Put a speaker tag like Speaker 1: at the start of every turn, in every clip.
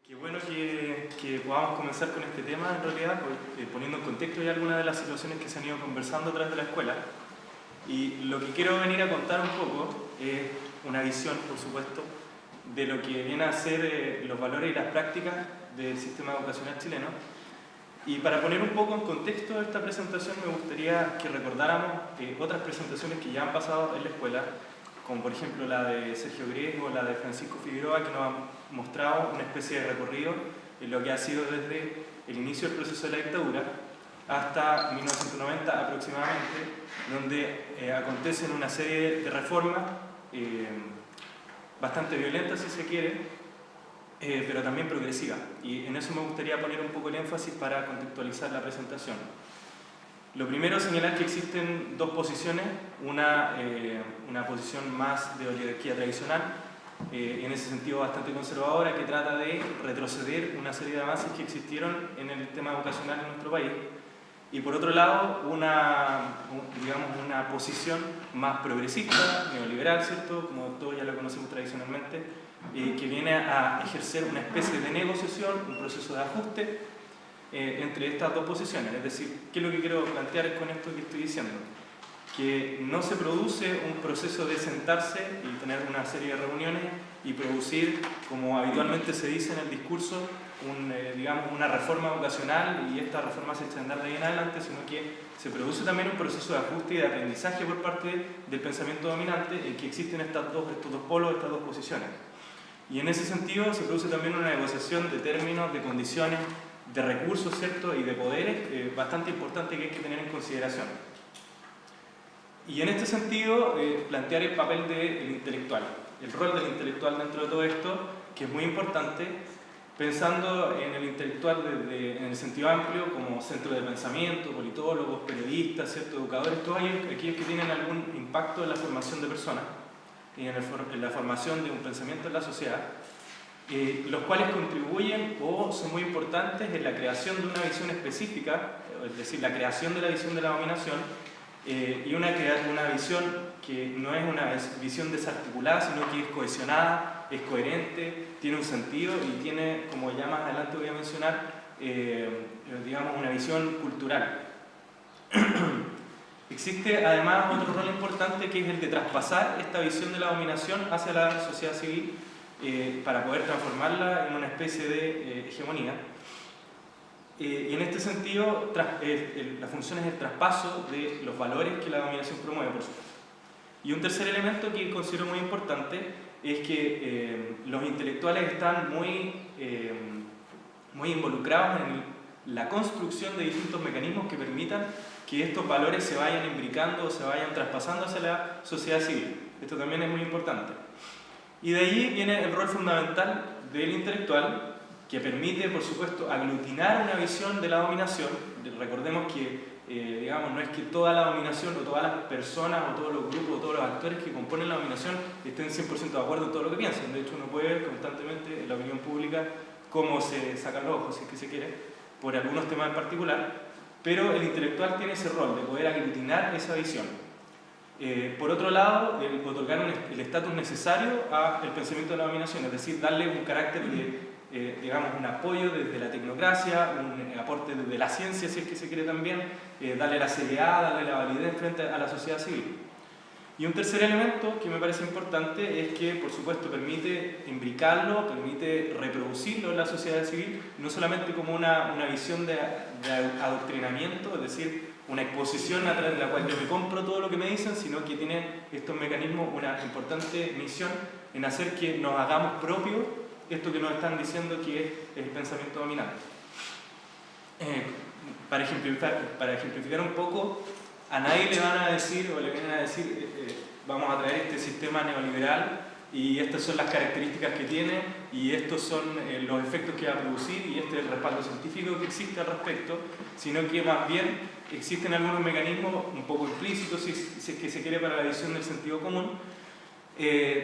Speaker 1: Qué bueno que podamos comenzar con este tema, en realidad, poniendo en contexto ya algunas de las situaciones que se han ido conversando a través de la escuela. Y lo que quiero venir a contar un poco es una visión, por supuesto, de lo que viene a ser los valores y las prácticas del sistema educacional chileno. Y para poner un poco en contexto esta presentación, me gustaría que recordáramos otras presentaciones que ya han pasado en la escuela, como por ejemplo la de Sergio Grego o la de Francisco Figueroa, que nos han mostrado una especie de recorrido en lo que ha sido desde el inicio del proceso de la dictadura hasta 1990 aproximadamente, donde acontecen una serie de reformas bastante violentas, si se quiere, pero también progresivas. Y en eso me gustaría poner un poco el énfasis para contextualizar la presentación. Lo primero es señalar que existen dos posiciones, una posición más de oligarquía tradicional, en ese sentido bastante conservadora, que trata de retroceder una serie de avances que existieron en el tema educacional en nuestro país, y por otro lado una posición más progresista, neoliberal, ¿cierto? Como todos ya lo conocemos tradicionalmente, que viene a ejercer una especie de negociación, un proceso de ajuste entre estas dos posiciones. Es decir, ¿qué es lo que quiero plantear con esto que estoy diciendo? Que no se produce un proceso de sentarse y tener una serie de reuniones y producir, como habitualmente se dice en el discurso, una reforma educacional y esta reforma se echa a andar de ahí en adelante, sino que se produce también un proceso de ajuste y de aprendizaje por parte del pensamiento dominante en que existen estos dos polos, estas dos posiciones. Y en ese sentido se produce también una negociación de términos, de condiciones, de recursos, ¿cierto? Y de poderes bastante importante que hay que tener en consideración. Y en este sentido, plantear el papel del intelectual, el rol del intelectual dentro de todo esto, que es muy importante, pensando en el intelectual en el sentido amplio, como centro de pensamiento, politólogos, periodistas, ¿cierto? Educadores, todos aquellos que tienen algún impacto en la formación de personas y en la formación de un pensamiento en la sociedad, los cuales contribuyen o son muy importantes en la creación de una visión específica, es decir, la creación de la visión de la dominación, y una visión que no es una visión desarticulada, sino que es cohesionada, es coherente, tiene un sentido y tiene, como ya más adelante voy a mencionar, una visión cultural. Existe además otro rol importante que es el de traspasar esta visión de la dominación hacia la sociedad civil para poder transformarla en una especie de hegemonía. Y en este sentido, la función es el traspaso de los valores que la dominación promueve, por supuesto. Y un tercer elemento que considero muy importante es que los intelectuales están muy involucrados en la construcción de distintos mecanismos que permitan que estos valores se vayan imbricando o se vayan traspasando hacia la sociedad civil. Esto también es muy importante. Y de allí viene el rol fundamental del intelectual, que permite, por supuesto, aglutinar una visión de la dominación. Recordemos que, no es que toda la dominación o todas las personas o todos los grupos o todos los actores que componen la dominación estén 100% de acuerdo en todo lo que piensan. De hecho, uno puede ver constantemente en la opinión pública cómo se sacan los ojos, si es que se quiere, por algunos temas en particular, pero el intelectual tiene ese rol de poder aglutinar esa visión. Por otro lado, otorgar el estatus necesario al pensamiento de la dominación, es decir, darle un carácter de un apoyo desde la tecnocracia, un aporte desde la ciencia, si es que se quiere también, darle la seriedad, darle la validez frente a la sociedad civil. Y un tercer elemento que me parece importante es que, por supuesto, permite imbricarlo, permite reproducirlo en la sociedad civil, no solamente como una visión de adoctrinamiento, es decir, una exposición a través de la cual yo me compro todo lo que me dicen, sino que tiene estos mecanismos una importante misión en hacer que nos hagamos propios esto que nos están diciendo que es el pensamiento dominante. Para ejemplificar un poco, a nadie le van a decir o le vienen a decir vamos a traer este sistema neoliberal y estas son las características que tiene y estos son los efectos que va a producir y este es el respaldo científico que existe al respecto, sino que más bien existen algunos mecanismos un poco implícitos, si es que se quiere, para la visión del sentido común,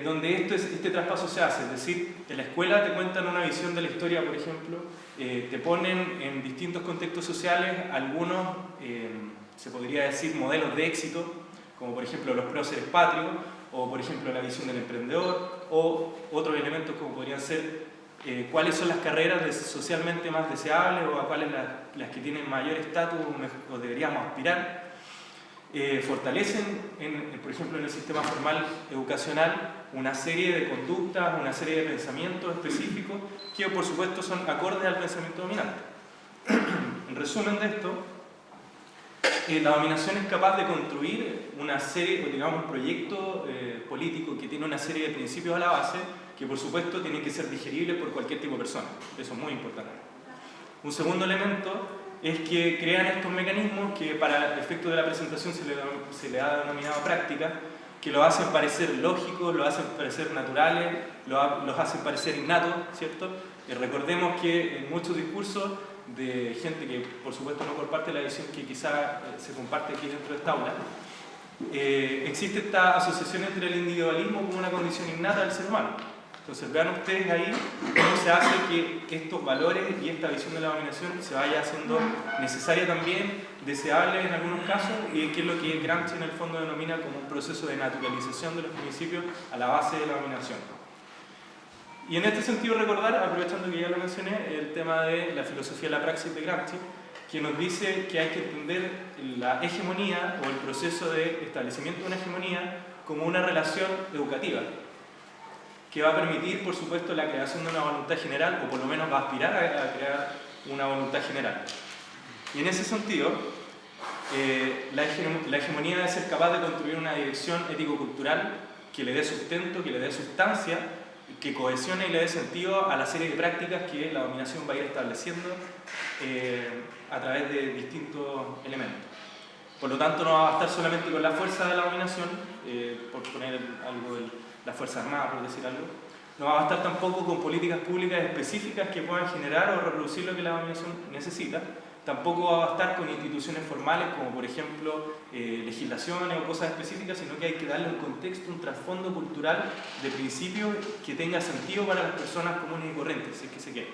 Speaker 1: donde este traspaso se hace. Es decir, en la escuela te cuentan una visión de la historia, por ejemplo, te ponen en distintos contextos sociales algunos, se podría decir, modelos de éxito, como por ejemplo los próceres patrios, o por ejemplo la visión del emprendedor, o otros elementos como podrían ser cuáles son las carreras socialmente más deseables o a cuáles las que tienen mayor estatus o deberíamos aspirar. Fortalecen, por ejemplo, en el sistema formal educacional, una serie de conductas, una serie de pensamientos específicos que, por supuesto, son acordes al pensamiento dominante. En resumen de esto, la dominación es capaz de construir una serie, digamos, un proyecto político que tiene una serie de principios a la base que, por supuesto, tienen que ser digeribles por cualquier tipo de persona. Eso es muy importante. Un segundo elemento es que crean estos mecanismos que para el efecto de la presentación se le ha denominado práctica, que los hacen parecer lógicos, los hacen parecer naturales, los hacen parecer innatos, ¿cierto? Recordemos que en muchos discursos de gente que, por supuesto, no comparte la visión que quizá se comparte aquí dentro de esta aula, existe esta asociación entre el individualismo como una condición innata del ser humano. Entonces vean ustedes ahí cómo se hace que estos valores y esta visión de la dominación se vaya haciendo necesaria también, deseable en algunos casos, y que es lo que Gramsci en el fondo denomina como un proceso de naturalización de los principios a la base de la dominación. Y en este sentido recordar, aprovechando que ya lo mencioné, el tema de la filosofía de la praxis de Gramsci, que nos dice que hay que entender la hegemonía o el proceso de establecimiento de una hegemonía como una relación educativa, que va a permitir, por supuesto, la creación de una voluntad general, o por lo menos va a aspirar a crear una voluntad general. Y en ese sentido, la hegemonía debe ser capaz de construir una dirección ético-cultural que le dé sustento, que le dé sustancia, que cohesione y le dé sentido a la serie de prácticas que la dominación va a ir estableciendo a través de distintos elementos. Por lo tanto, no va a bastar solamente con la fuerza de la dominación, por poner algo de la Fuerza Armada, por decir algo. No va a bastar tampoco con políticas públicas específicas que puedan generar o reproducir lo que la dominación necesita. Tampoco va a bastar con instituciones formales como, por ejemplo, legislaciones o cosas específicas, sino que hay que darle un contexto, un trasfondo cultural de principios que tenga sentido para las personas comunes y corrientes, si es que se quiere.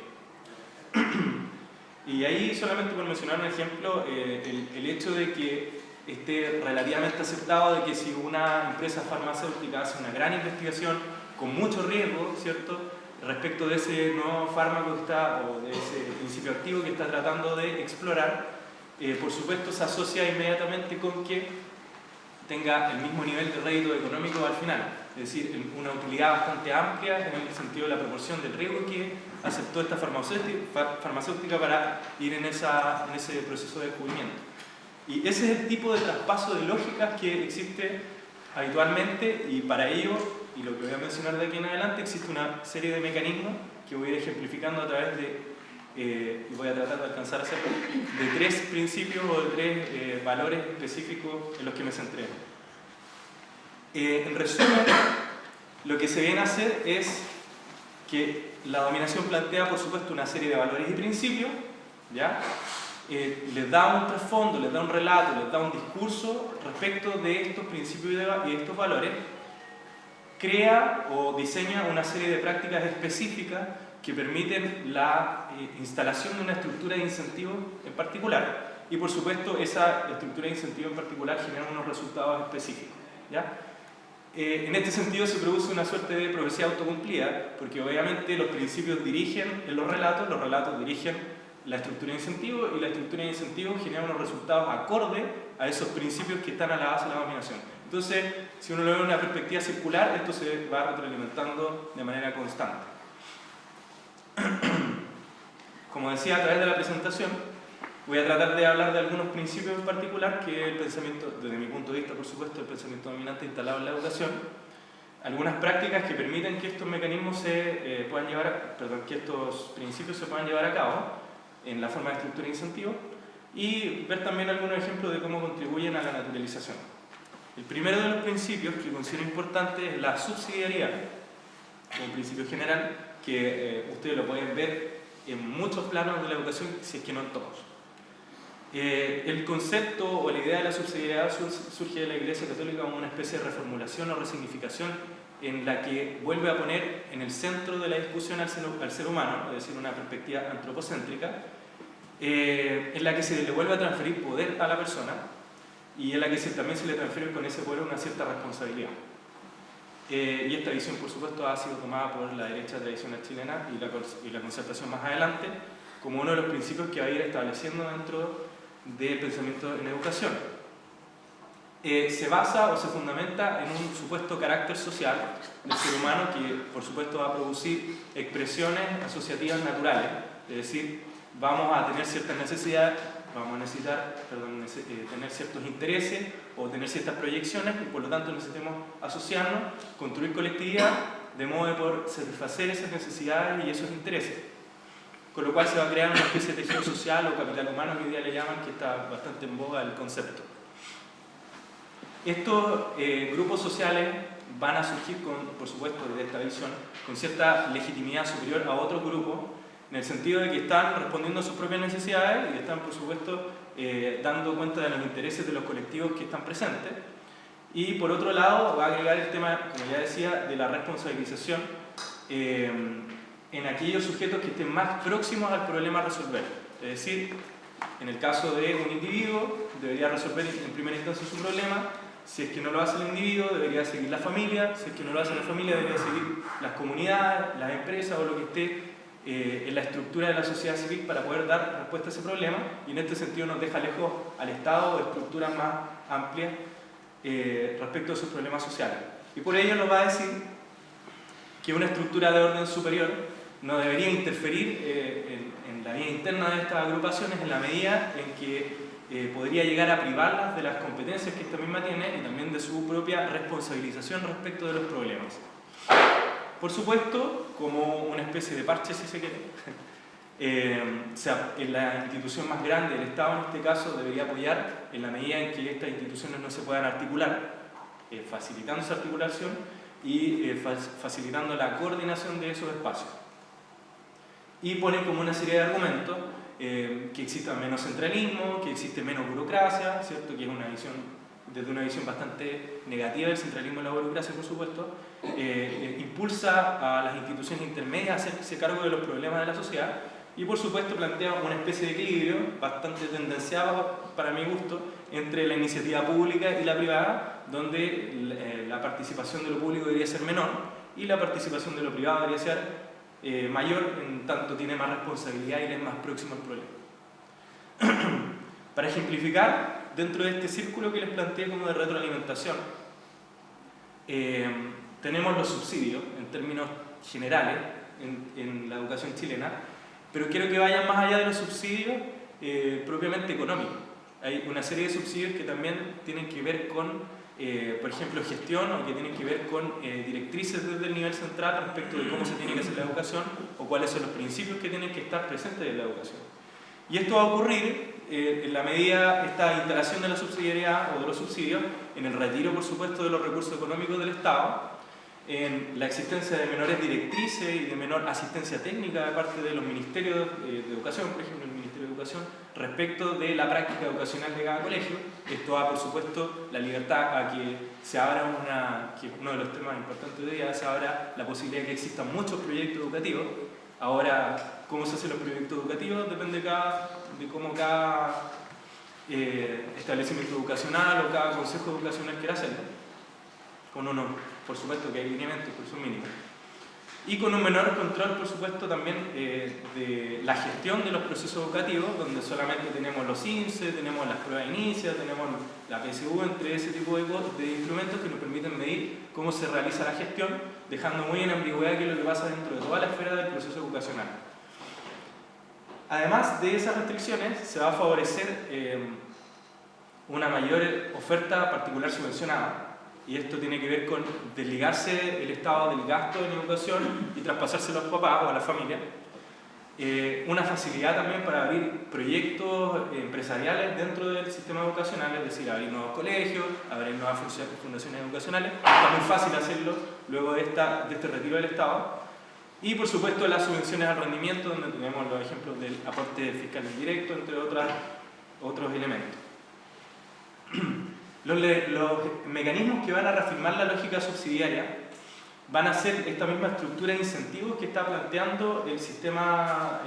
Speaker 1: Y ahí, solamente por mencionar un ejemplo, el hecho de que esté relativamente aceptado de que si una empresa farmacéutica hace una gran investigación con mucho riesgo, ¿cierto?, respecto de ese nuevo fármaco que está, o de ese principio activo que está tratando de explorar, por supuesto se asocia inmediatamente con que tenga el mismo nivel de rédito económico al final, es decir, una utilidad bastante amplia en el sentido de la proporción del riesgo que aceptó esta farmacéutica para ir en ese proceso de descubrimiento. Y ese es el tipo de traspaso de lógicas que existe habitualmente, y para ello, y lo que voy a mencionar de aquí en adelante, existe una serie de mecanismos que voy a ir ejemplificando a través de, y voy a tratar de alcanzar a hacerlo, de 3 principios o de 3 valores específicos en los que me centré. En resumen, lo que se viene a hacer es que la dominación plantea, por supuesto, una serie de valores y principios, ¿ya? Les da un trasfondo, les da un relato, les da un discurso respecto de estos principios y de estos valores, crea o diseña una serie de prácticas específicas que permiten la instalación de una estructura de incentivos en particular, y por supuesto esa estructura de incentivos en particular genera unos resultados específicos, ¿ya? En este sentido se produce una suerte de profecía autocumplida, porque obviamente los principios dirigen en los relatos dirigen la estructura de incentivos, y la estructura de incentivos genera unos resultados acorde a esos principios que están a la base de la dominación. Entonces, si uno lo ve en una perspectiva circular, esto se va retroalimentando de manera constante. Como decía, a través de la presentación, voy a tratar de hablar de algunos principios en particular que el pensamiento, desde mi punto de vista, por supuesto, el pensamiento dominante instalado en la educación, algunas prácticas que permiten que estos mecanismos que estos principios se puedan llevar a cabo en la forma de estructura de incentivos, y ver también algunos ejemplos de cómo contribuyen a la naturalización. El primero de los principios que considero importante es la subsidiariedad, un principio general que ustedes lo pueden ver en muchos planos de la educación, si es que no en todos. El concepto o la idea de la subsidiariedad surge de la Iglesia Católica como una especie de reformulación o resignificación en la que vuelve a poner en el centro de la discusión al ser humano, es decir, una perspectiva antropocéntrica, en la que se le vuelve a transferir poder a la persona, y en la que también se le transfiere con ese poder una cierta responsabilidad. y esta visión, por supuesto, ha sido tomada por la derecha tradicional chilena y la concertación más adelante como uno de los principios que va a ir estableciendo dentro del pensamiento en educación. Se basa o se fundamenta en un supuesto carácter social del ser humano que, por supuesto, va a producir expresiones asociativas naturales, es decir, vamos a tener ciertas necesidades, vamos a necesitar tener ciertos intereses o tener ciertas proyecciones y por lo tanto necesitamos asociarnos, construir colectividad de modo de poder satisfacer esas necesidades y esos intereses. Con lo cual se va a crear una especie de tejido social o capital humano que hoy día le llaman, que está bastante en boga el concepto. Estos grupos sociales van a surgir, por supuesto, de esta visión, con cierta legitimidad superior a otros grupos, en el sentido de que están respondiendo a sus propias necesidades y están, por supuesto, dando cuenta de los intereses de los colectivos que están presentes. Y por otro lado, va a agregar el tema, como ya decía, de la responsabilización en aquellos sujetos que estén más próximos al problema a resolver. Es decir, en el caso de un individuo, debería resolver en primera instancia su problema. Si es que no lo hace el individuo, debería seguir la familia. Si es que no lo hace la familia, debería seguir las comunidades, las empresas o lo que esté en la estructura de la sociedad civil para poder dar respuesta a ese problema, y en este sentido nos deja lejos al Estado de estructuras más amplias respecto a sus problemas sociales. Y por ello nos va a decir que una estructura de orden superior no debería interferir en la vida interna de estas agrupaciones en la medida en que podría llegar a privarlas de las competencias que esta misma tiene y también de su propia responsabilización respecto de los problemas. Por supuesto, como una especie de parche, si se quiere, en la institución más grande del Estado, en este caso, debería apoyar en la medida en que estas instituciones no se puedan articular, facilitando esa articulación y facilitando la coordinación de esos espacios. Y pone como una serie de argumentos que exista menos centralismo, que existe menos burocracia, ¿cierto? Que es una visión, desde una visión bastante negativa del centralismo y la burocracia, por supuesto, impulsa a las instituciones intermedias a hacerse cargo de los problemas de la sociedad y, por supuesto, plantea una especie de equilibrio bastante tendenciado, para mi gusto, entre la iniciativa pública y la privada, donde la participación de lo público debería ser menor y la participación de lo privado debería ser mayor, en tanto tiene más responsabilidad y es más próximo al problema. Para ejemplificar, dentro de este círculo que les planteé como de retroalimentación, tenemos los subsidios en términos generales en la educación chilena, pero quiero que vayan más allá de los subsidios propiamente económicos. Hay una serie de subsidios que también tienen que ver con por ejemplo, gestión, o que tienen que ver con directrices desde el nivel central respecto de cómo se tiene que hacer la educación o cuáles son los principios que tienen que estar presentes en la educación. Y esto va a ocurrir en la medida esta instalación de la subsidiariedad o de los subsidios en el retiro, por supuesto, de los recursos económicos del Estado, en la existencia de menores directrices y de menor asistencia técnica de parte de los ministerios de educación, por ejemplo, el Ministerio de Educación, respecto de la práctica educacional de cada colegio. Esto da, por supuesto, la libertad a que se abra que uno de los temas importantes de hoy día, se abra la posibilidad de que existan muchos proyectos educativos. Ahora, ¿cómo se hacen los proyectos educativos? Depende de cómo cada establecimiento educacional o cada consejo educacional quiera hacerlo. Con uno, por supuesto, que hay lineamientos, por su mínimo. Y con un menor control, por supuesto, también de la gestión de los procesos educativos, donde solamente tenemos los INSE, tenemos las pruebas iniciales, tenemos la PSU, entre ese tipo de instrumentos que nos permiten medir cómo se realiza la gestión, dejando muy en ambigüedad qué es lo que pasa dentro de toda la esfera del proceso educacional. Además de esas restricciones, se va a favorecer una mayor oferta particular subvencionada. Y esto tiene que ver con desligarse el Estado del gasto en educación y traspasárselo a los papás o a la familia. Una facilidad también para abrir proyectos empresariales dentro del sistema educacional, es decir, abrir nuevos colegios, abrir nuevas fundaciones educacionales. Está muy fácil hacerlo luego de este retiro del Estado. Y, por supuesto, las subvenciones al rendimiento, donde tenemos los ejemplos del aporte fiscal indirecto, entre otros elementos. Los mecanismos que van a reafirmar la lógica subsidiaria van a ser esta misma estructura de incentivos que está planteando el sistema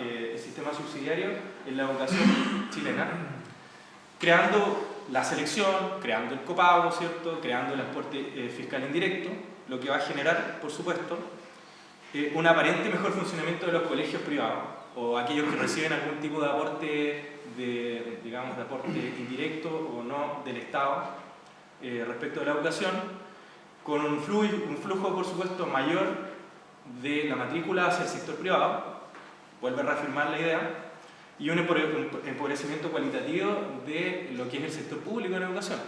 Speaker 1: subsidiario en la educación chilena, creando la selección, creando el copago, ¿cierto? Creando el aporte fiscal indirecto, lo que va a generar, por supuesto, un aparente mejor funcionamiento de los colegios privados o aquellos que reciben algún tipo de aporte, digamos, de aporte indirecto o no del Estado respecto de la educación, con un flujo, por supuesto, mayor de la matrícula hacia el sector privado, vuelve a reafirmar la idea, y un empobrecimiento cualitativo de lo que es el sector público en la educación.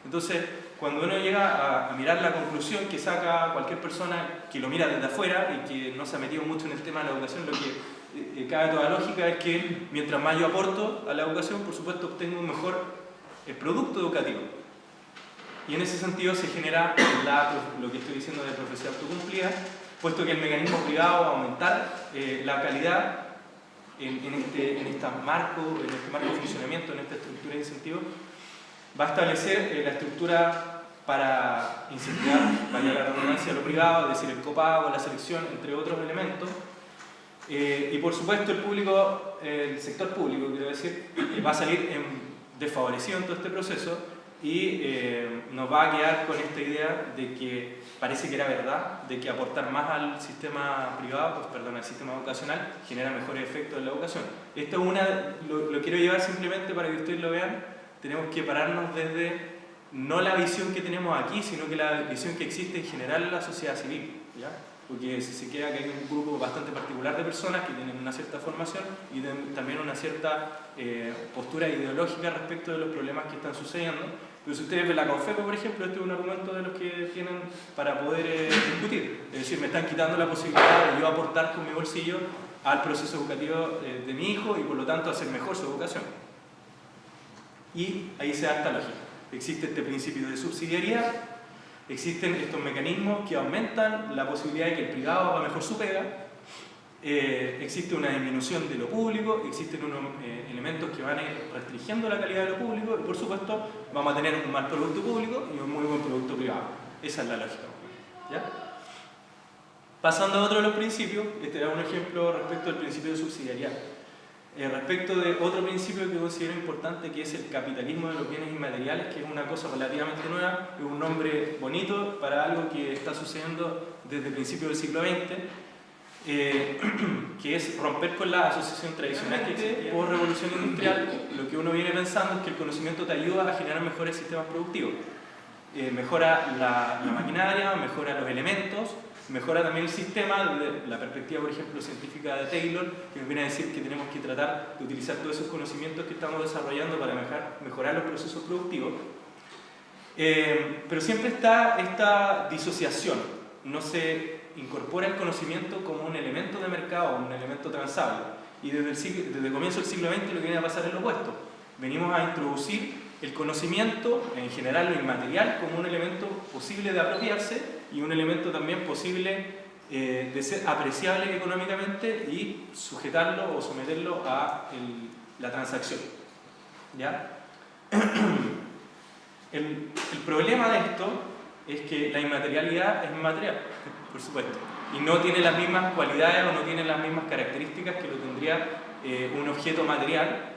Speaker 1: Entonces, cuando uno llega a mirar la conclusión que saca cualquier persona que lo mira desde afuera y que no se ha metido mucho en el tema de la educación, lo que cabe toda lógica es que mientras más yo aporto a la educación, por supuesto obtengo un mejor producto educativo. Y en ese sentido se genera lo que estoy diciendo de profecía autocumplida, puesto que el mecanismo privado va a aumentar la calidad en este marco de funcionamiento, en esta estructura de incentivos, va a establecer la estructura para incentivar, vaya la redundancia, lo privado, es decir, el copago, la selección, entre otros elementos. Y por supuesto el sector público, quiero decir, va a salir desfavorecido en todo este proceso y nos va a quedar con esta idea de que parece que era verdad, de que aportar más al sistema privado, al sistema educacional, genera mejores efectos en la educación. Esto lo quiero llevar simplemente para que ustedes lo vean. Tenemos que pararnos desde no la visión que tenemos aquí, sino que la visión que existe en general en la sociedad civil, ¿ya? Porque se queda que hay un grupo bastante particular de personas que tienen una cierta formación y también una cierta postura ideológica respecto de los problemas que están sucediendo. Pero si ustedes ven la CONFEPO, por ejemplo, este es un argumento de los que tienen para poder discutir. Es decir, me están quitando la posibilidad de yo aportar con mi bolsillo al proceso educativo de mi hijo y por lo tanto hacer mejor su educación. Y ahí se da esta lógica. Existe este principio de subsidiariedad, existen estos mecanismos que aumentan la posibilidad de que el privado haga mejor su pega, existe una disminución de lo público, existen unos elementos que van a ir restringiendo la calidad de lo público y por supuesto vamos a tener un mal producto público y un muy buen producto privado. Esa es la lógica. ¿Ya? Pasando a otro de los principios, este era un ejemplo respecto al principio de subsidiariedad. Respecto de otro principio que considero importante, que es el capitalismo de los bienes inmateriales, que es una cosa relativamente nueva, es un nombre bonito para algo que está sucediendo desde el principio del siglo XX, que es romper con la asociación tradicional que existe por revolución industrial. Lo que uno viene pensando es que el conocimiento te ayuda a generar mejores sistemas productivos. Mejora la maquinaria, mejora los elementos, mejora también el sistema, desde la perspectiva, por ejemplo, científica de Taylor, que nos viene a decir que tenemos que tratar de utilizar todos esos conocimientos que estamos desarrollando para mejorar los procesos productivos. Pero siempre está esta disociación, no se incorpora el conocimiento como un elemento de mercado, un elemento transable. Y desde el comienzo del siglo XX lo que viene a pasar es lo opuesto. Venimos a introducir el conocimiento, en general lo inmaterial, como un elemento posible de apropiarse y un elemento también posible de ser apreciable económicamente y sujetarlo o someterlo a la transacción. ¿Ya? El problema de esto es que la inmaterialidad es inmaterial, por supuesto, y no tiene las mismas cualidades o no tiene las mismas características que lo tendría un objeto material.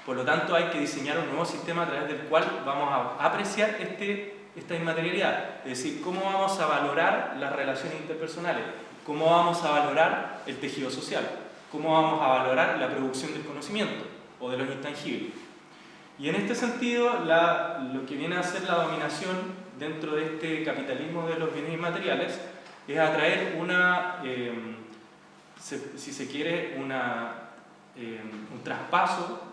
Speaker 1: Por lo tanto, hay que diseñar un nuevo sistema a través del cual vamos a apreciar esta inmaterialidad. Es decir, cómo vamos a valorar las relaciones interpersonales, cómo vamos a valorar el tejido social, cómo vamos a valorar la producción del conocimiento o de los intangibles. Y en este sentido, lo que viene a ser la dominación dentro de este capitalismo de los bienes inmateriales es atraer si se quiere, un traspaso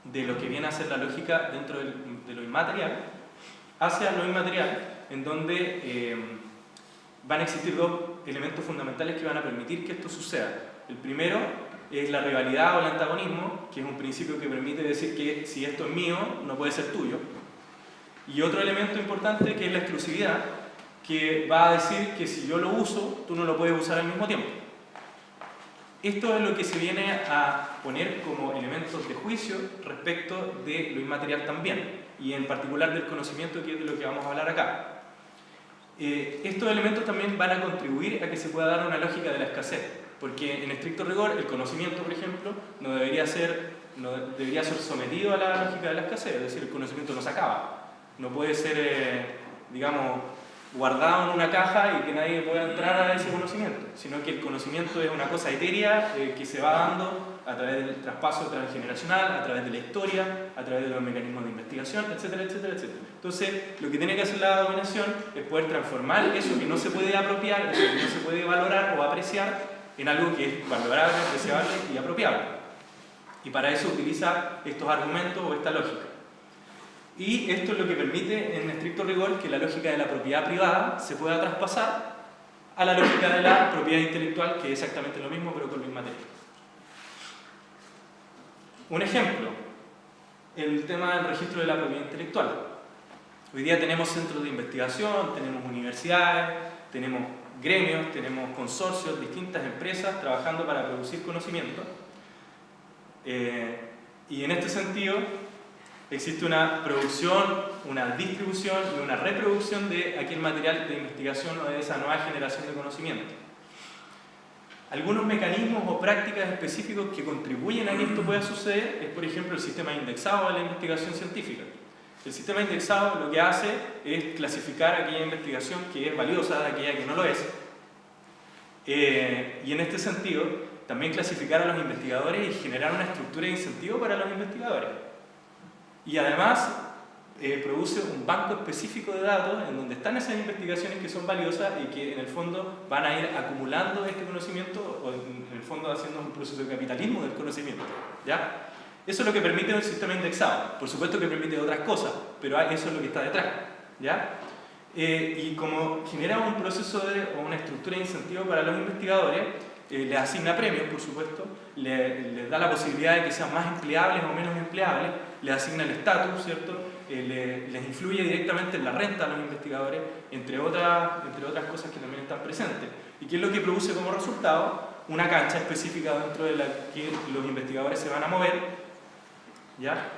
Speaker 1: de lo que viene a ser la lógica dentro de lo inmaterial hacia lo inmaterial, en donde van a existir dos elementos fundamentales que van a permitir que esto suceda. El primero es la rivalidad o el antagonismo, que es un principio que permite decir que si esto es mío, no puede ser tuyo. Y otro elemento importante que es la exclusividad, que va a decir que si yo lo uso, tú no lo puedes usar al mismo tiempo. Esto es lo que se viene a poner como elementos de juicio respecto de lo inmaterial también, y en particular del conocimiento, que es de lo que vamos a hablar acá. Estos elementos también van a contribuir a que se pueda dar una lógica de la escasez, porque en estricto rigor el conocimiento, por ejemplo, no debería ser sometido a la lógica de la escasez, es decir, el conocimiento no se acaba. No puede ser, digamos, guardado en una caja y que nadie pueda entrar a ese conocimiento, sino que el conocimiento es una cosa etérea que se va dando a través del traspaso transgeneracional, a través de la historia, a través de los mecanismos de investigación, etcétera, etcétera, etcétera. Entonces, lo que tiene que hacer la dominación es poder transformar eso que no se puede apropiar, eso que no se puede valorar o apreciar, en algo que es valorable, apreciable y apropiable. Y para eso utiliza estos argumentos o esta lógica. Y esto es lo que permite, en estricto rigor, que la lógica de la propiedad privada se pueda traspasar a la lógica de la propiedad intelectual, que es exactamente lo mismo, pero con lo inmaterial. Un ejemplo, el tema del registro de la propiedad intelectual. Hoy día tenemos centros de investigación, tenemos universidades, tenemos gremios, tenemos consorcios, distintas empresas trabajando para producir conocimiento. Y en este sentido, existe una producción, una distribución y una reproducción de aquel material de investigación o de esa nueva generación de conocimiento. Algunos mecanismos o prácticas específicos que contribuyen a que esto pueda suceder es, por ejemplo, el sistema indexado de la investigación científica. El sistema indexado lo que hace es clasificar aquella investigación que es valiosa de aquella que no lo es. Y en este sentido, también clasificar a los investigadores y generar una estructura de incentivo para los investigadores. Y además produce un banco específico de datos en donde están esas investigaciones que son valiosas y que en el fondo van a ir acumulando este conocimiento o en el fondo haciendo un proceso de capitalismo del conocimiento, ¿ya? Eso es lo que permite el sistema indexado. Por supuesto que permite otras cosas, pero eso es lo que está detrás, ¿ya? Y como genera un proceso o una estructura de incentivo para los investigadores, les asigna premios, por supuesto, les da la posibilidad de que sean más empleables o menos empleables, les asigna el estatus, ¿cierto? Les influye directamente en la renta a los investigadores, entre otras cosas que también están presentes. ¿Y qué es lo que produce como resultado? Una cancha específica dentro de la que los investigadores se van a mover, ¿ya?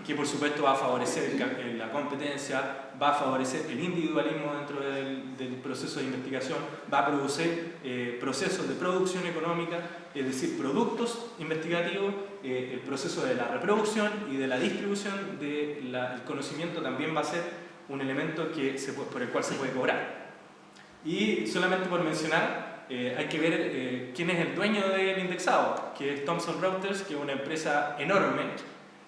Speaker 1: Que por supuesto va a favorecer la competencia, va a favorecer el individualismo dentro del proceso de investigación, va a producir procesos de producción económica, es decir, productos investigativos, el proceso de la reproducción y de la distribución del conocimiento también va a ser un elemento por el cual se puede cobrar. Y solamente por mencionar, hay que ver quién es el dueño del indexado, que es Thomson Reuters, que es una empresa enorme,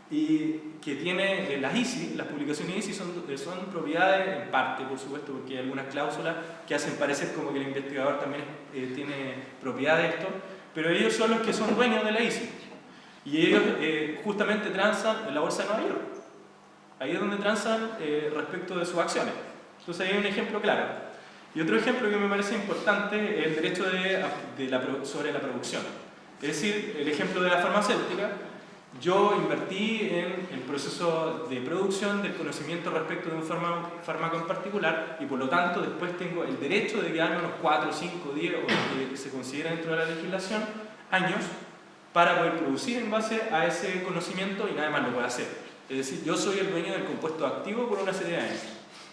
Speaker 1: y que tiene las ISI, las publicaciones ISI son propiedades en parte, por supuesto, porque hay algunas cláusulas que hacen parecer como que el investigador también tiene propiedad de esto, pero ellos son los que son dueños de la ISI y ellos justamente transan en la bolsa de Nueva York, ahí es donde transan respecto de sus acciones. Entonces ahí hay un ejemplo claro. Y otro ejemplo que me parece importante es el derecho sobre la producción, es decir, el ejemplo de la farmacéutica. Yo invertí en el proceso de producción del conocimiento respecto de un fármaco en particular y por lo tanto después tengo el derecho de quedarme unos 4, 5, 10 o lo que se considera dentro de la legislación años para poder producir en base a ese conocimiento y nada más lo puedo hacer. Es decir, yo soy el dueño del compuesto activo por una serie de años.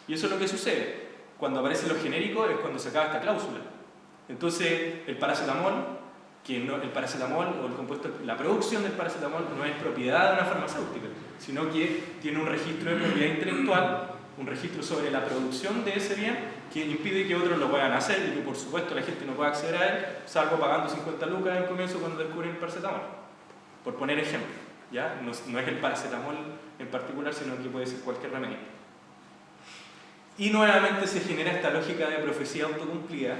Speaker 1: Y eso es lo que sucede. Cuando aparecen los genéricos es cuando se acaba esta cláusula. Entonces el paracetamol, el paracetamol o el compuesto, la producción del paracetamol no es propiedad de una farmacéutica, sino que tiene un registro de propiedad intelectual, un registro sobre la producción de ese bien que impide que otros lo puedan hacer y que por supuesto la gente no pueda acceder a él, salvo pagando 50 lucas en comienzo cuando descubren el paracetamol, por poner ejemplo, ¿ya? No es el paracetamol en particular, sino que puede ser cualquier remedio. Y nuevamente se genera esta lógica de profecía autocumplida,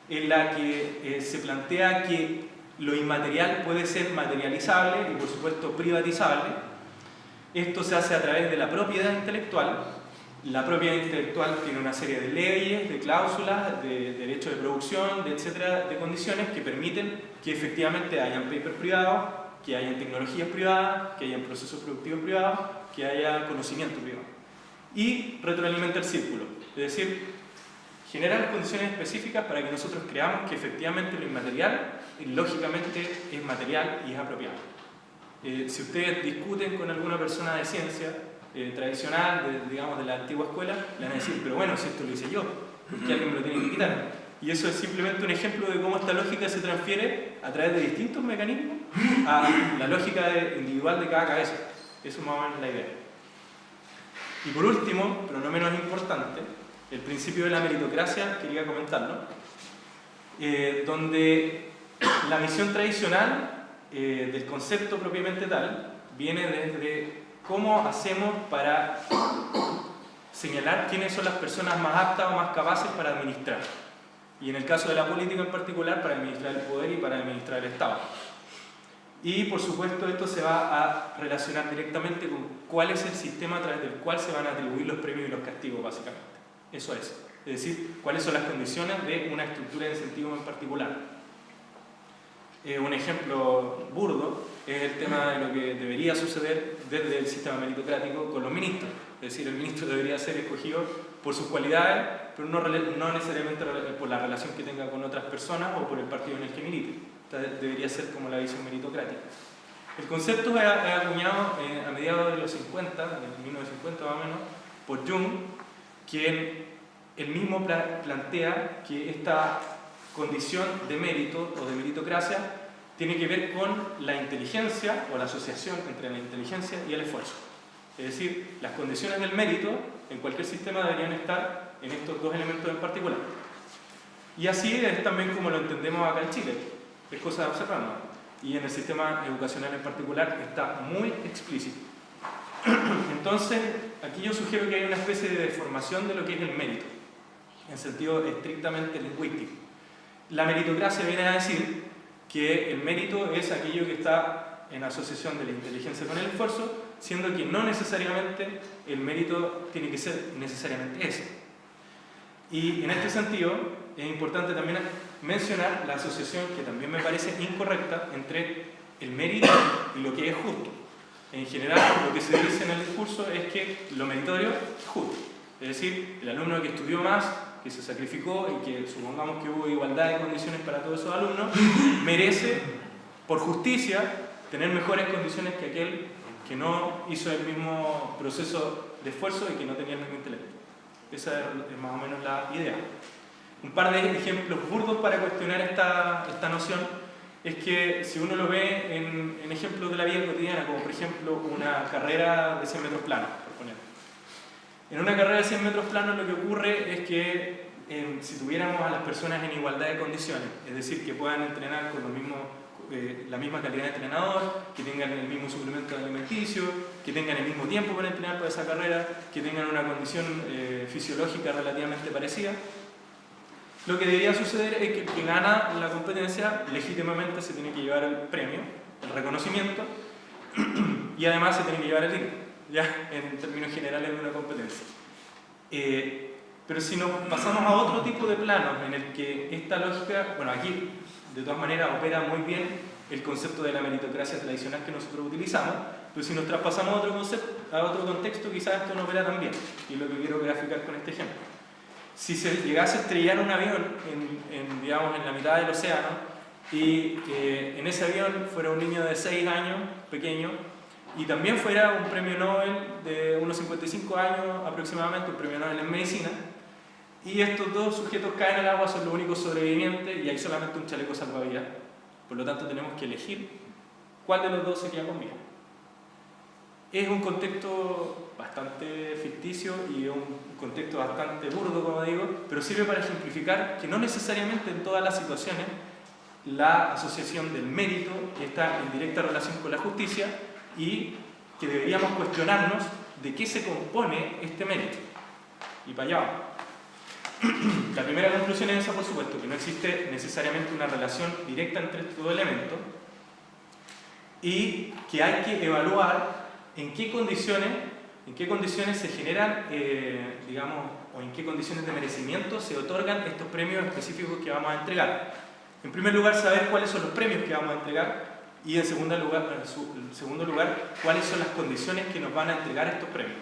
Speaker 1: en la que se plantea que lo inmaterial puede ser materializable y por supuesto privatizable. Esto se hace a través de la propiedad intelectual. La propiedad intelectual tiene una serie de leyes, de cláusulas, de derechos de producción, etcétera, de condiciones que permiten que efectivamente hayan papers privados, que hayan tecnologías privadas, que hayan procesos productivos privados, que haya conocimiento privado. Y retroalimenta el círculo, es decir, genera las condiciones específicas para que nosotros creamos que efectivamente lo inmaterial, lógicamente, es material y es apropiado. Si ustedes discuten con alguna persona de ciencia tradicional, digamos de la antigua escuela, le van a decir, pero bueno, si esto lo hice yo, ¿por qué alguien me lo tiene que quitar? Y eso es simplemente un ejemplo de cómo esta lógica se transfiere a través de distintos mecanismos a la lógica individual de cada cabeza. Eso es más o menos la idea. Y por último, pero no menos importante, el principio de la meritocracia, quería comentarlo, donde la visión tradicional del concepto propiamente tal viene desde cómo hacemos para señalar quiénes son las personas más aptas o más capaces para administrar. Y en el caso de la política en particular, para administrar el poder y para administrar el Estado. Y por supuesto esto se va a relacionar directamente con cuál es el sistema a través del cual se van a atribuir los premios y los castigos, básicamente. Eso es decir, cuáles son las condiciones de una estructura de incentivos en particular. Un ejemplo burdo es el tema de lo que debería suceder desde el sistema meritocrático con los ministros. Es decir, el ministro debería ser escogido por sus cualidades, pero no necesariamente por la relación que tenga con otras personas o por el partido en el que milite. Debería ser como la visión meritocrática. El concepto es acuñado a mediados de los 50, en 1950 más o menos, por Jung, quien él mismo plantea que esta condición de mérito o de meritocracia tiene que ver con la inteligencia o la asociación entre la inteligencia y el esfuerzo. Es decir, las condiciones del mérito en cualquier sistema deberían estar en estos dos elementos en particular. Y así es también como lo entendemos acá en Chile. Es cosa de observarlo. Y en el sistema educacional en particular está muy explícito. Entonces, aquí yo sugiero que hay una especie de deformación de lo que es el mérito, en sentido estrictamente lingüístico. La meritocracia viene a decir que el mérito es aquello que está en asociación de la inteligencia con el esfuerzo, siendo que no necesariamente el mérito tiene que ser necesariamente ese. Y en este sentido es importante también mencionar la asociación, que también me parece incorrecta, entre el mérito y lo que es justo. En general, lo que se dice en el discurso es que lo meritorio es justo. Es decir, el alumno que estudió más, que se sacrificó y que supongamos que hubo igualdad de condiciones para todos esos alumnos, merece, por justicia, tener mejores condiciones que aquel que no hizo el mismo proceso de esfuerzo y que no tenía el mismo intelecto. Esa es más o menos la idea. Un par de ejemplos burdos para cuestionar esta noción es que si uno lo ve en ejemplos de la vida cotidiana, como por ejemplo una carrera de 100 metros planos, por poner. En una carrera de 100 metros planos lo que ocurre es que si tuviéramos a las personas en igualdad de condiciones, es decir, que puedan entrenar con la misma calidad de entrenador, que tengan el mismo suplemento alimenticio, que tengan el mismo tiempo para entrenar para esa carrera, que tengan una condición fisiológica relativamente parecida, lo que debería suceder es que el que gana la competencia legítimamente se tiene que llevar el premio, el reconocimiento, y además se tiene que llevar el dinero, ya en términos generales de una competencia. Pero si nos pasamos a otro tipo de planos en el que esta lógica, bueno, aquí de todas maneras opera muy bien el concepto de la meritocracia tradicional que nosotros utilizamos, pero si nos traspasamos a otro contexto, quizás esto no opera tan bien, y es lo que quiero graficar con este ejemplo. Si se llegase a estrellar un avión digamos, en la mitad del océano y en ese avión fuera un niño de 6 años, pequeño, y también fuera un premio Nobel de unos 55 años aproximadamente, un premio Nobel en medicina, y estos dos sujetos caen al agua, son los únicos sobrevivientes y hay solamente un chaleco salvavidas. Por lo tanto tenemos que elegir cuál de los dos se queda con vida. Es un contexto bastante ficticio y un contexto bastante burdo, como digo, pero sirve para ejemplificar que no necesariamente en todas las situaciones la asociación del mérito está en directa relación con la justicia y que deberíamos cuestionarnos de qué se compone este mérito. Y para allá vamos. La primera conclusión es esa, por supuesto, que no existe necesariamente una relación directa entre estos dos elementos y que hay que evaluar en qué condiciones se generan, digamos, o en qué condiciones de merecimiento se otorgan estos premios específicos que vamos a entregar. En primer lugar, saber cuáles son los premios que vamos a entregar y en segundo lugar, cuáles son las condiciones que nos van a entregar estos premios.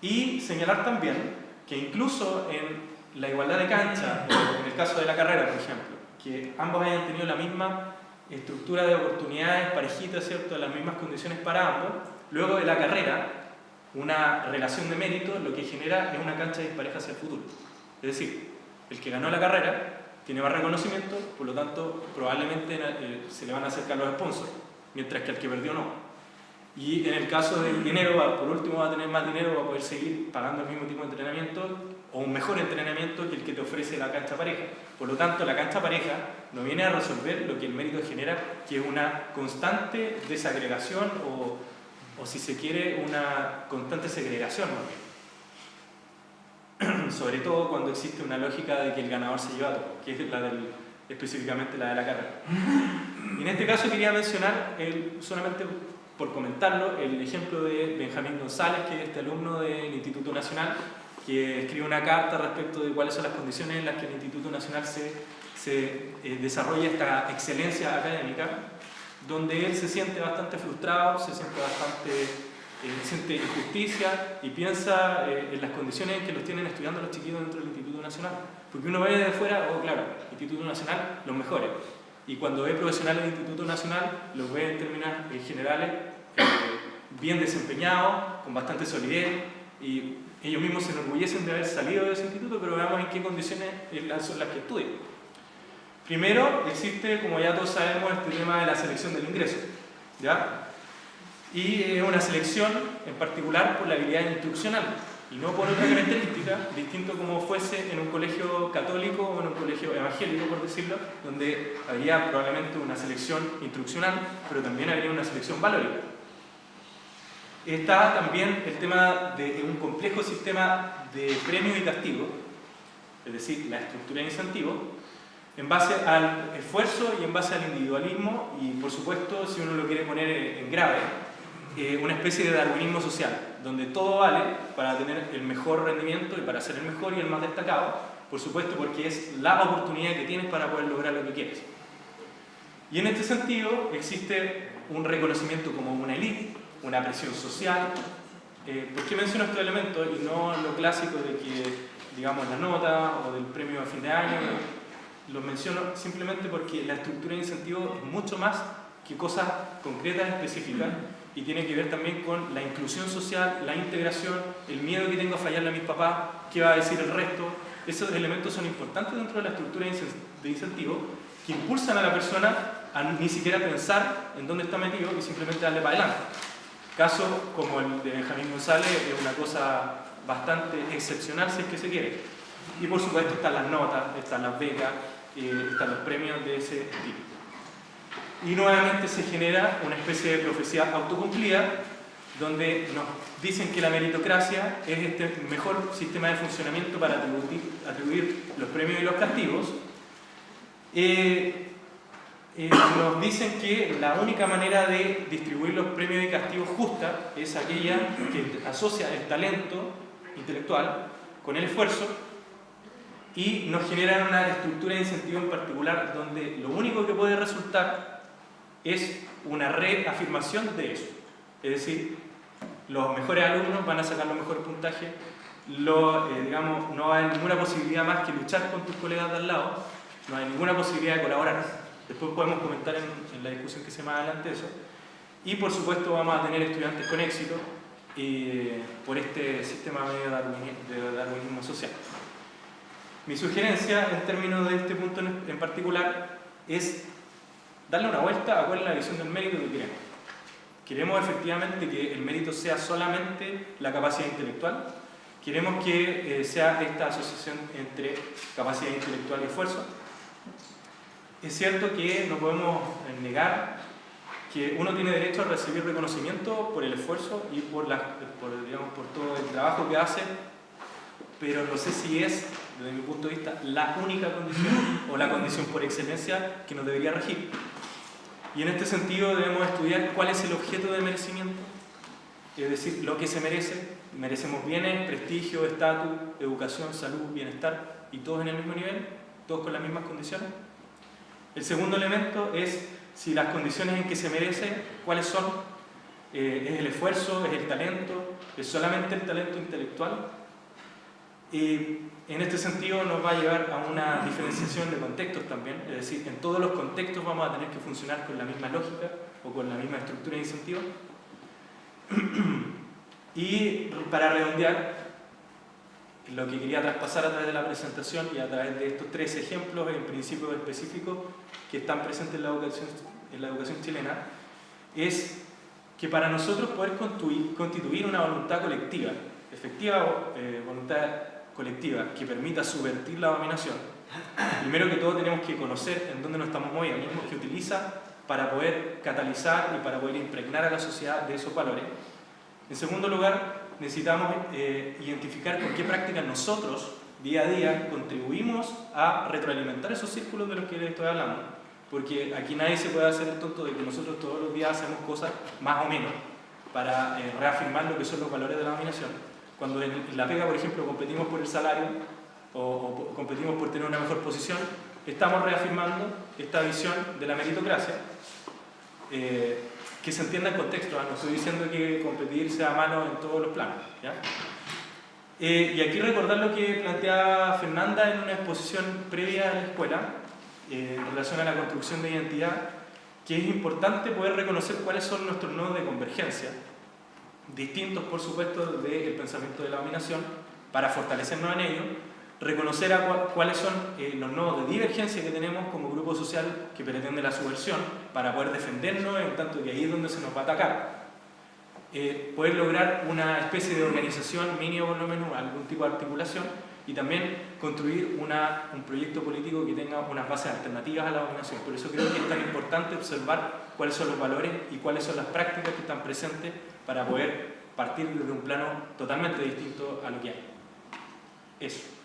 Speaker 1: Y señalar también que incluso en la igualdad de cancha, en el caso de la carrera, por ejemplo, que ambos hayan tenido la misma estructura de oportunidades parejitas, ¿cierto?, las mismas condiciones para ambos, luego de la carrera, una relación de mérito lo que genera es una cancha dispareja hacia el futuro. Es decir, el que ganó la carrera tiene más reconocimiento, por lo tanto, probablemente se le van a acercar los sponsors, mientras que al que perdió no. Y en el caso del dinero, por último va a tener más dinero, va a poder seguir pagando el mismo tipo de entrenamiento o un mejor entrenamiento que el que te ofrece la cancha pareja. Por lo tanto, la cancha pareja no viene a resolver lo que el mérito genera, que es una constante desagregación o si se quiere, una constante segregación, ¿no? Sobre todo cuando existe una lógica de que el ganador se lleva todo, que es específicamente la de la carrera. Y en este caso quería mencionar, solamente por comentarlo, el ejemplo de Benjamín González, que es este alumno del Instituto Nacional, que escribe una carta respecto de cuáles son las condiciones en las que el Instituto Nacional se desarrolla esta excelencia académica, donde él se siente bastante frustrado, siente injusticia y piensa en las condiciones en que los tienen estudiando los chiquillos dentro del Instituto Nacional. Porque uno ve de fuera, claro, Instituto Nacional, los mejores. Y cuando ve profesionales del Instituto Nacional, los ve en términos generales bien desempeñados, con bastante solidez, y ellos mismos se enorgullecen de haber salido de ese instituto, pero veamos en qué condiciones son las que estudian. Primero, existe, como ya todos sabemos, este tema de la selección del ingreso, ¿ya? Y es una selección en particular por la habilidad instruccional y no por otra característica, distinto como fuese en un colegio católico o en un colegio evangélico, por decirlo, donde habría probablemente una selección instruccional, pero también habría una selección valórica. Está también el tema de un complejo sistema de premio y castigo, es decir, la estructura de incentivos, en base al esfuerzo y en base al individualismo y, por supuesto, si uno lo quiere poner en grave, una especie de darwinismo social, donde todo vale para tener el mejor rendimiento y para ser el mejor y el más destacado, por supuesto, porque es la oportunidad que tienes para poder lograr lo que quieres. Y en este sentido existe un reconocimiento como una élite, una presión social. ¿Por qué menciono estos elementos y no lo clásico de que, digamos, la nota o del premio a fin de año? Los menciono simplemente porque la estructura de incentivos es mucho más que cosas concretas, específicas, y tiene que ver también con la inclusión social, la integración, el miedo que tengo a fallarle a mis papás, qué va a decir el resto. Esos elementos son importantes dentro de la estructura de incentivos que impulsan a la persona a ni siquiera pensar en dónde está metido y simplemente darle para adelante. Caso como el de Benjamín González es una cosa bastante excepcional si es que se quiere. Y por supuesto están las notas, están las becas, están los premios de ese tipo. Y nuevamente se genera una especie de profecía autocumplida donde nos dicen que la meritocracia es este mejor sistema de funcionamiento para atribuir los premios y los castigos. Nos dicen que la única manera de distribuir los premios y castigos justa es aquella que asocia el talento intelectual con el esfuerzo y nos generan una estructura de incentivo en particular donde lo único que puede resultar es una reafirmación de eso. Es decir, los mejores alumnos van a sacar los mejores puntajes, digamos, no hay ninguna posibilidad más que luchar con tus colegas de al lado, no hay ninguna posibilidad de colaborar. Después podemos comentar en la discusión que se más adelante eso. Y por supuesto vamos a tener estudiantes con éxito por este sistema medio de darwinismo social. Mi sugerencia en términos de este punto en particular es darle una vuelta a cuál es la visión del mérito que queremos. ¿Queremos efectivamente que el mérito sea solamente la capacidad intelectual? ¿Queremos que sea esta asociación entre capacidad intelectual y esfuerzo? Es cierto que no podemos negar que uno tiene derecho a recibir reconocimiento por el esfuerzo y por todo el trabajo que hace, pero no sé si es, desde mi punto de vista, la única condición o la condición por excelencia que nos debería regir. Y en este sentido debemos estudiar cuál es el objeto de merecimiento, es decir, lo que se merece. Merecemos bienes, prestigio, estatus, educación, salud, bienestar, y todos en el mismo nivel, todos con las mismas condiciones. El segundo elemento es si las condiciones en que se merece, cuáles son. ¿Es el esfuerzo? ¿Es el talento? ¿Es solamente el talento intelectual? Y en este sentido nos va a llevar a una diferenciación de contextos también, es decir, en todos los contextos vamos a tener que funcionar con la misma lógica o con la misma estructura de incentivos. Y para redondear, lo que quería traspasar a través de la presentación y a través de estos tres ejemplos en principios específicos que están presentes en la educación chilena, es que para nosotros poder constituir una voluntad colectiva, efectiva voluntad colectiva que permita subvertir la dominación, primero que todo tenemos que conocer en dónde nos estamos moviendo, que utiliza para poder catalizar y para poder impregnar a la sociedad de esos valores. En segundo lugar, necesitamos identificar con qué prácticas nosotros, día a día, contribuimos a retroalimentar esos círculos de los que les estoy hablando, porque aquí nadie se puede hacer el tonto de que nosotros todos los días hacemos cosas más o menos para reafirmar lo que son los valores de la dominación. Cuando en la pega, por ejemplo, competimos por el salario o competimos por tener una mejor posición, estamos reafirmando esta visión de la meritocracia, que se entienda el contexto, no estoy diciendo que competir sea malo en todos los planos, ¿ya? Y aquí recordar lo que planteaba Fernanda en una exposición previa a la escuela en relación a la construcción de identidad, que es importante poder reconocer cuáles son nuestros nodos de convergencia, distintos por supuesto del pensamiento de la dominación, para fortalecernos en ello, reconocer cuáles son los nodos de divergencia que tenemos como grupo social que pretende la subversión, para poder defendernos en tanto que ahí es donde se nos va a atacar, poder lograr una especie de organización mínima, por lo menos algún tipo de articulación, y también construir un proyecto político que tenga unas bases alternativas a la dominación. Por eso creo que es tan importante observar cuáles son los valores y cuáles son las prácticas que están presentes para poder partir desde un plano totalmente distinto a lo que hay. Eso.